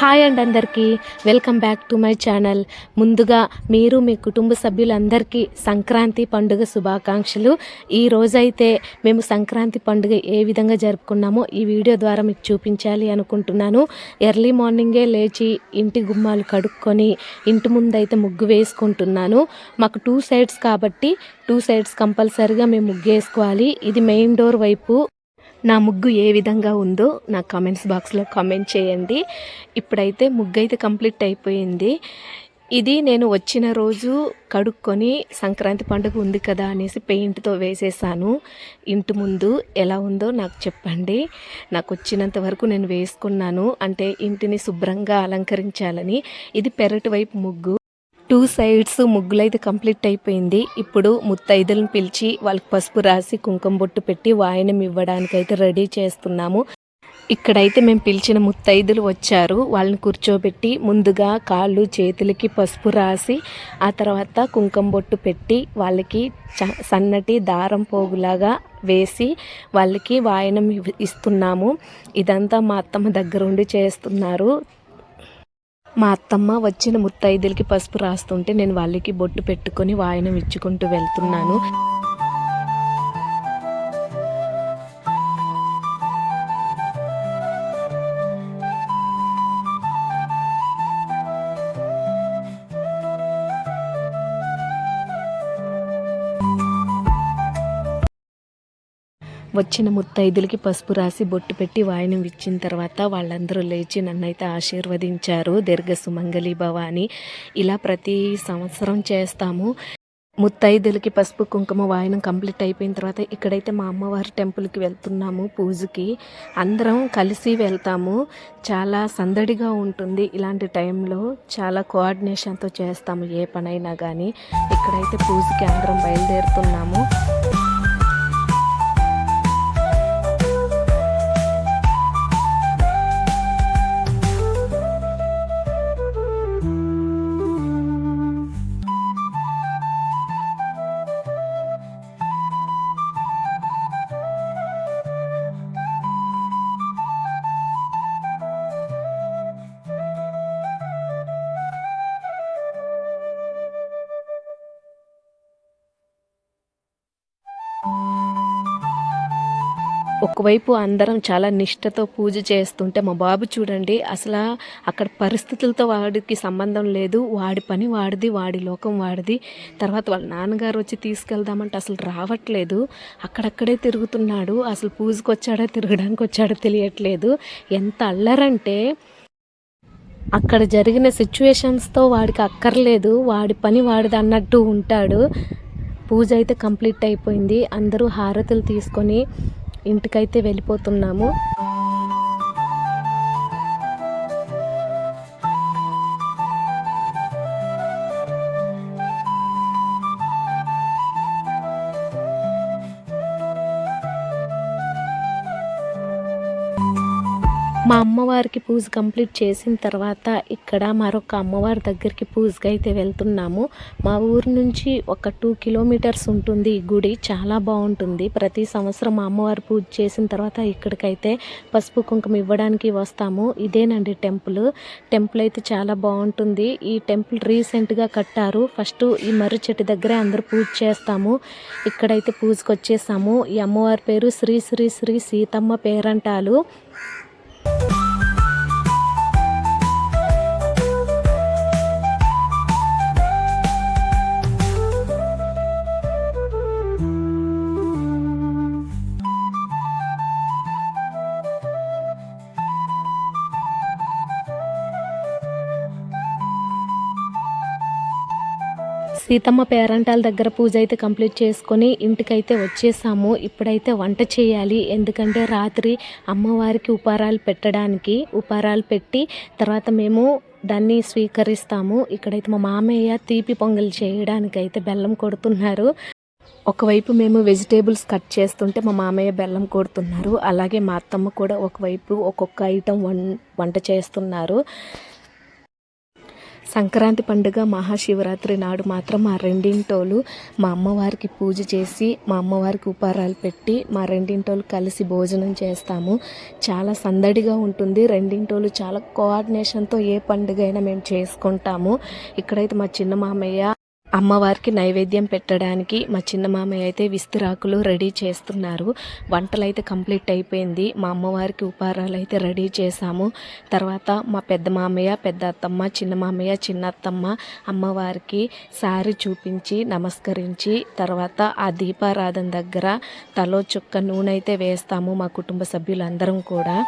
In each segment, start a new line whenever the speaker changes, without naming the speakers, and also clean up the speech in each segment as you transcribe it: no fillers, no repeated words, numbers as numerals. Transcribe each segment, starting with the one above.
Hi అండి అందరికీ welcome back to my channel. ముందుగా మీరు మీ కుటుంబ సభ్యులందరికీ సంక్రాంతి పండుగ శుభాకాంక్షలు. ఈ రోజైతే మేము సంక్రాంతి పండుగ ఏ విధంగా జరుపుకున్నామో ఈ వీడియో ద్వారా మీకు చూపించాలి అనుకుంటున్నాను. ఎర్లీ మార్నింగే లేచి ఇంటి గుమ్మాలు కడుక్కొని ఇంటి ముందైతే ముగ్గు వేసుకుంటున్నాను. మాకు 2 సైడ్స్ కాబట్టి 2 సైడ్స్ కంపల్సరీగా మేము ముగ్గు వేసుకోవాలి. ఇది మెయిన్ డోర్ వైపు. నా ముగ్గు ఏ విధంగా ఉందో నా కామెంట్స్ బాక్స్లో కామెంట్ చేయండి. ఇప్పుడైతే ముగ్గు అయితే కంప్లీట్ అయిపోయింది. ఇది నేను వచ్చిన రోజు కడుక్కొని సంక్రాంతి పండుగ ఉంది కదా అనేసి పెయింట్తో వేసేసాను. ఇంటి ముందు ఎలా ఉందో నాకు చెప్పండి. నాకు వచ్చినంత వరకు నేను వేసుకున్నాను, అంటే ఇంటిని శుభ్రంగా అలంకరించాలని. ఇది పెరటి వైపు ముగ్గు. 2 సైడ్స్ ముగ్గులైతే కంప్లీట్ అయిపోయింది. ఇప్పుడు ముత్తైదులను పిలిచి వాళ్ళకి పసుపు రాసి కుంకుమ బొట్టు పెట్టి వాయనం ఇవ్వడానికైతే రెడీ చేస్తున్నాము. ఇక్కడైతే మేము పిలిచిన ముత్తైదులు వచ్చారు. వాళ్ళని కూర్చోబెట్టి ముందుగా కాళ్ళు చేతులకి పసుపు రాసి ఆ తర్వాత కుంకుమ బొట్టు పెట్టి వాళ్ళకి సన్నటి దారం పోగులాగా వేసి వాళ్ళకి వాయనం ఇస్తున్నాము. ఇదంతా మా అత్తమ్మ దగ్గరుండి చేస్తున్నారు. మా అత్తమ్మ వచ్చిన ముత్తైదులకి పసుపు రాస్తుంటే నేను వాళ్ళకి బొట్టు పెట్టుకొని వాయనం ఇచ్చుకుంటూ వెళ్తున్నాను. వచ్చిన ముత్తైదులకి పసుపు రాసి బొట్టు పెట్టి వాయనం ఇచ్చిన తర్వాత వాళ్ళందరూ లేచి నన్నైతే ఆశీర్వదించారు. దీర్ఘ సుమంగళి భవ అని. ఇలా ప్రతి సంవత్సరం చేస్తాము. ముత్తైదులకి పసుపు కుంకుమ వాయనం కంప్లీట్ అయిపోయిన తర్వాత ఇక్కడైతే మా అమ్మవారి టెంపుల్కి వెళ్తున్నాము పూజకి. అందరం కలిసి వెళ్తాము. చాలా సందడిగా ఉంటుంది. ఇలాంటి టైంలో చాలా కోఆర్డినేషన్తో చేస్తాము ఏ పనైనా కానీ. ఇక్కడైతే పూజకి అందరం బయలుదేరుతున్నాము. ఒకవైపు అందరం చాలా నిష్టతో పూజ చేస్తుంటే మా బాబు చూడండి, అసలు అక్కడ పరిస్థితులతో వాడికి సంబంధం లేదు. వాడి పని వాడిది, వాడి లోకం వాడిది. తర్వాత వాళ్ళ నాన్నగారు వచ్చి తీసుకెళ్దామంటే అసలు రావట్లేదు. అక్కడక్కడే తిరుగుతున్నాడు. అసలు పూజకు వచ్చాడో తిరగడానికి వచ్చాడో తెలియట్లేదు. ఎంత అల్లరంటే అక్కడ జరిగిన సిచ్యువేషన్స్తో వాడికి అక్కర్లేదు. వాడి పని వాడిది అన్నట్టు ఉంటాడు. పూజ అయితే కంప్లీట్ అయిపోయింది. అందరూ హారతులు తీసుకొని ఇంటికైతే వెళ్ళిపోతున్నాము. మా అమ్మవారికి పూజ కంప్లీట్ చేసిన తర్వాత ఇక్కడ మరొక అమ్మవారి దగ్గరికి పూజకి అయితే వెళ్తున్నాము. మా ఊరు నుంచి ఒక 2 కిలోమీటర్స్ ఉంటుంది ఈ గుడి. చాలా బాగుంటుంది. ప్రతి సంవత్సరం మా అమ్మవారి పూజ చేసిన తర్వాత ఇక్కడికైతే పసుపు కుంకుమ ఇవ్వడానికి వస్తాము. ఇదేనండి టెంపుల్ అయితే చాలా బాగుంటుంది. ఈ టెంపుల్ రీసెంట్గా కట్టారు. ఫస్ట్ ఈ మర్రి చెట్టు దగ్గరే అందరూ పూజ చేస్తాము. ఇక్కడైతే పూజకి వచ్చేసాము. ఈ అమ్మవారి పేరు శ్రీ శ్రీ శ్రీ సీతమ్మ పేరంటాలు. సీతమ్మ పేరంటాల దగ్గర పూజ అయితే కంప్లీట్ చేసుకొని ఇంటికైతే వచ్చేసాము. ఇప్పుడైతే వంట చేయాలి. ఎందుకంటే రాత్రి అమ్మవారికి ఉపారాలు పెట్టి తర్వాత మేము దాన్ని స్వీకరిస్తాము. ఇక్కడైతే మా మామయ్య తీపి పొంగల్ చేయడానికైతే బెల్లం కొడుతున్నారు. ఒకవైపు మేము వెజిటేబుల్స్ కట్ చేస్తుంటే మా మామయ్య బెల్లం కొడుతున్నారు. అలాగే మా అత్తమ్మ కూడా ఒకవైపు ఒక్కొక్క ఐటెం వంట చేస్తున్నారు. సంక్రాంతి పండుగ మహాశివరాత్రి నాడు మాత్రం మా రెండింటోళ్ళు మా అమ్మవారికి పూజ చేసి మా అమ్మవారికి ఉపహారాలు పెట్టి మా రెండింటోళ్ళు కలిసి భోజనం చేస్తాము. చాలా సందడిగా ఉంటుంది. రెండింటోళ్ళు చాలా కోఆర్డినేషన్తో ఏ పండుగ అయినా మేము చేసుకుంటాము. ఇక్కడైతే మా చిన్న మామయ్య అమ్మవారికి నైవేద్యం పెట్టడానికి మా చిన్న మామయ్య అయితే విస్తరాకులు రెడీ చేస్తున్నారు. వంటలు అయితే కంప్లీట్ అయిపోయింది. మా అమ్మవారికి ఉపహారాలు అయితే రెడీ చేసాము. తర్వాత మా పెద్ద మామయ్య, పెద్ద అత్తమ్మ, చిన్న మామయ్య, చిన్న అత్తమ్మ అమ్మవారికి సారీ చూపించి నమస్కరించి తర్వాత ఆ దీపారాధన దగ్గర తలో చుక్క నూనె అయితే వేస్తాము మా కుటుంబ సభ్యులందరం కూడా.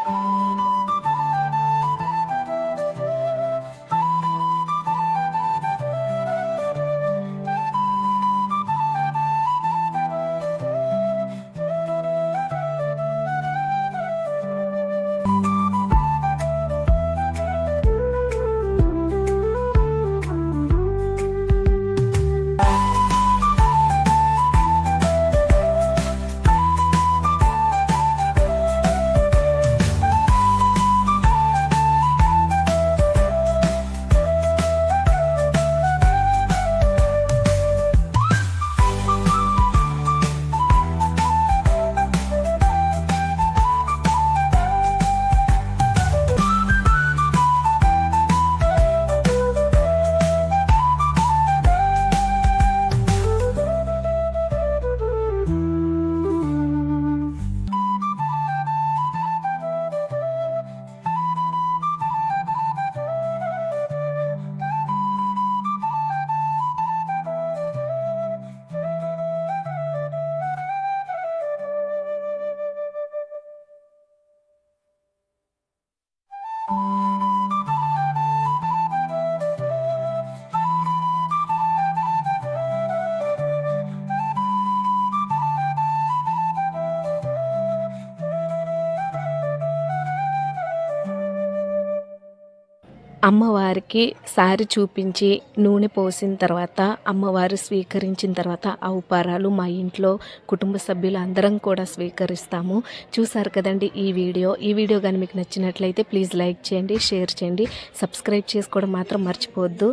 అమ్మవారికి సారి చూపించి నూనె పోసిన తర్వాత అమ్మవారు స్వీకరించిన తర్వాత ఆ ఉపహారాలు మా ఇంట్లో కుటుంబ సభ్యులు అందరం కూడా స్వీకరిస్తాము. చూసారు కదండి ఈ వీడియో కానీ మీకు నచ్చినట్లయితే ప్లీజ్ లైక్ చేయండి, షేర్ చేయండి, సబ్స్క్రైబ్ చేసుకోవడం మాత్రం మర్చిపోవద్దు.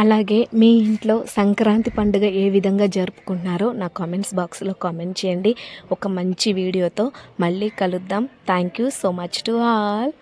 అలాగే మీ ఇంట్లో సంక్రాంతి పండుగ ఏ విధంగా జరుపుకుంటున్నారో నా కామెంట్స్ బాక్స్లో కామెంట్ చేయండి. ఒక మంచి వీడియోతో మళ్ళీ కలుద్దాం. Thank you so much to all.